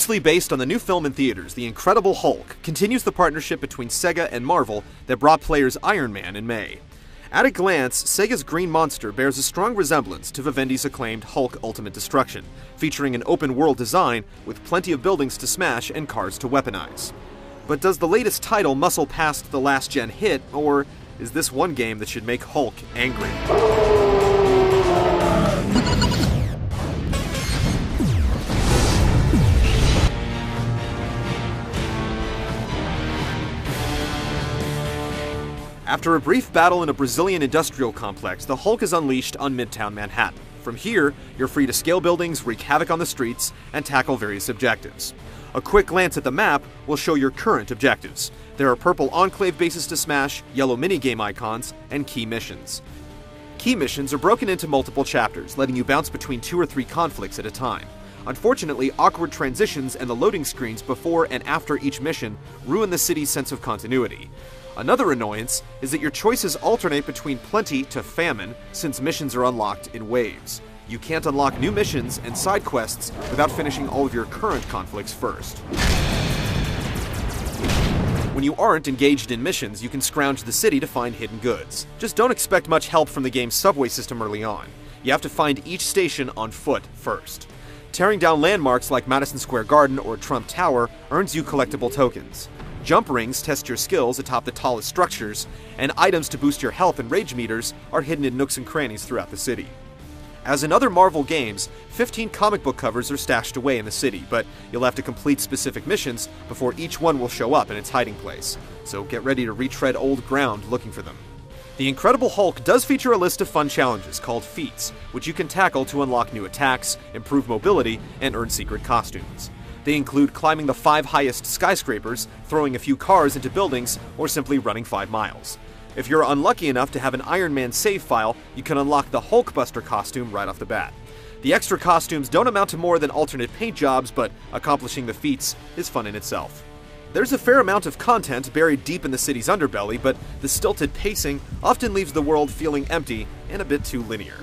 Loosely based on the new film in theaters, The Incredible Hulk continues the partnership between Sega and Marvel that brought players Iron Man in May. At a glance, Sega's Green Monster bears a strong resemblance to Vivendi's acclaimed Hulk Ultimate Destruction, featuring an open-world design with plenty of buildings to smash and cars to weaponize. But does the latest title muscle past the last-gen hit, or is this one game that should make Hulk angry? After a brief battle in a Brazilian industrial complex, the Hulk is unleashed on Midtown Manhattan. From here, you're free to scale buildings, wreak havoc on the streets, and tackle various objectives. A quick glance at the map will show your current objectives. There are purple Enclave bases to smash, yellow minigame icons, and key missions. Key missions are broken into multiple chapters, letting you bounce between 2 or 3 conflicts at a time. Unfortunately, awkward transitions and the loading screens before and after each mission ruin the city's sense of continuity. Another annoyance is that your choices alternate between plenty to famine, since missions are unlocked in waves. You can't unlock new missions and side quests without finishing all of your current conflicts first. When you aren't engaged in missions, you can scrounge the city to find hidden goods. Just don't expect much help from the game's subway system early on. You have to find each station on foot first. Tearing down landmarks like Madison Square Garden or Trump Tower earns you collectible tokens. Jump rings test your skills atop the tallest structures, and items to boost your health and rage meters are hidden in nooks and crannies throughout the city. As in other Marvel games, 15 comic book covers are stashed away in the city, but you'll have to complete specific missions before each one will show up in its hiding place, so get ready to retread old ground looking for them. The Incredible Hulk does feature a list of fun challenges called feats, which you can tackle to unlock new attacks, improve mobility, and earn secret costumes. They include climbing the 5 highest skyscrapers, throwing a few cars into buildings, or simply running 5 miles. If you're unlucky enough to have an Iron Man save file, you can unlock the Hulkbuster costume right off the bat. The extra costumes don't amount to more than alternate paint jobs, but accomplishing the feats is fun in itself. There's a fair amount of content buried deep in the city's underbelly, but the stilted pacing often leaves the world feeling empty and a bit too linear.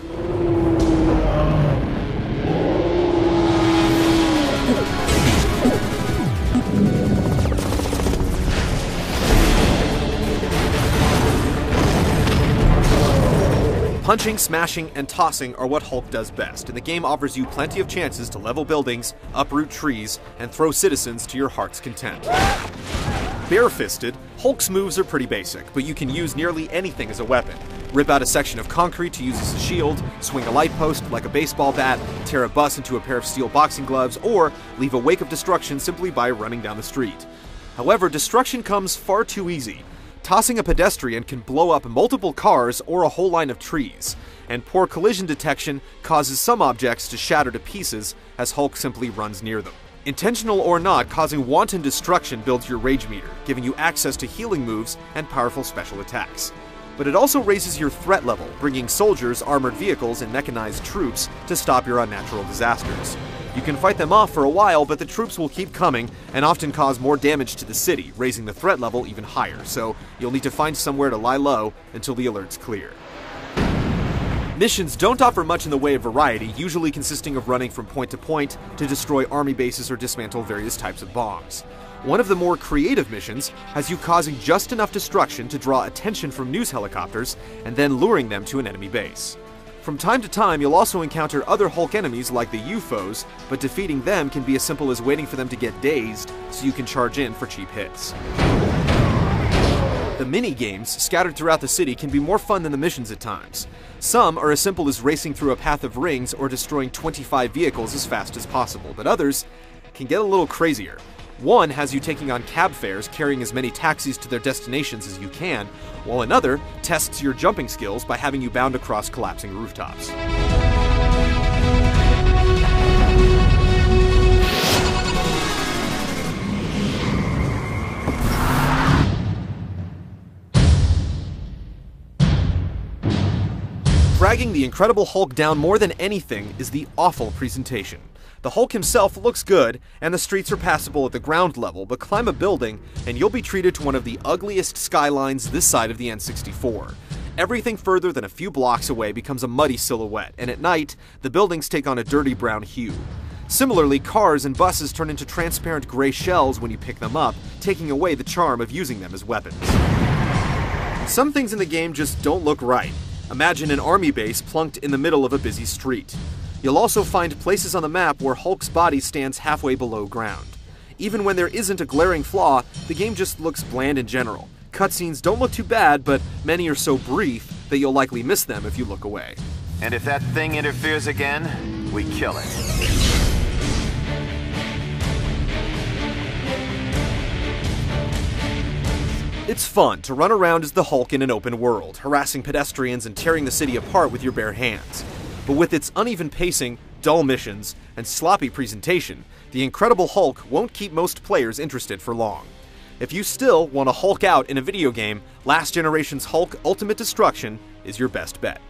Punching, smashing, and tossing are what Hulk does best, and the game offers you plenty of chances to level buildings, uproot trees, and throw citizens to your heart's content. Bare-fisted, Hulk's moves are pretty basic, but you can use nearly anything as a weapon. Rip out a section of concrete to use as a shield, swing a light post like a baseball bat, tear a bus into a pair of steel boxing gloves, or leave a wake of destruction simply by running down the street. However, destruction comes far too easy. Tossing a pedestrian can blow up multiple cars or a whole line of trees, and poor collision detection causes some objects to shatter to pieces as Hulk simply runs near them. Intentional or not, causing wanton destruction builds your rage meter, giving you access to healing moves and powerful special attacks. But it also raises your threat level, bringing soldiers, armored vehicles, and mechanized troops to stop your unnatural disasters. You can fight them off for a while, but the troops will keep coming and often cause more damage to the city, raising the threat level even higher, so you'll need to find somewhere to lie low until the alerts clear. Missions don't offer much in the way of variety, usually consisting of running from point to point to destroy army bases or dismantle various types of bombs. One of the more creative missions has you causing just enough destruction to draw attention from news helicopters and then luring them to an enemy base. From time to time, you'll also encounter other Hulk enemies like the UFOs, but defeating them can be as simple as waiting for them to get dazed so you can charge in for cheap hits. The mini-games scattered throughout the city can be more fun than the missions at times. Some are as simple as racing through a path of rings or destroying 25 vehicles as fast as possible, but others can get a little crazier. One has you taking on cab fares, carrying as many taxis to their destinations as you can, while another tests your jumping skills by having you bound across collapsing rooftops. Dragging the Incredible Hulk down more than anything is the awful presentation. The Hulk himself looks good, and the streets are passable at the ground level, but climb a building and you'll be treated to one of the ugliest skylines this side of the N64. Everything further than a few blocks away becomes a muddy silhouette, and at night, the buildings take on a dirty brown hue. Similarly, cars and buses turn into transparent gray shells when you pick them up, taking away the charm of using them as weapons. Some things in the game just don't look right. Imagine an army base plunked in the middle of a busy street. You'll also find places on the map where Hulk's body stands halfway below ground. Even when there isn't a glaring flaw, the game just looks bland in general. Cutscenes don't look too bad, but many are so brief that you'll likely miss them if you look away. And if that thing interferes again, we kill it. It's fun to run around as the Hulk in an open world, harassing pedestrians and tearing the city apart with your bare hands. But with its uneven pacing, dull missions, and sloppy presentation, the Incredible Hulk won't keep most players interested for long. If you still want to Hulk out in a video game, last generation's Hulk Ultimate Destruction is your best bet.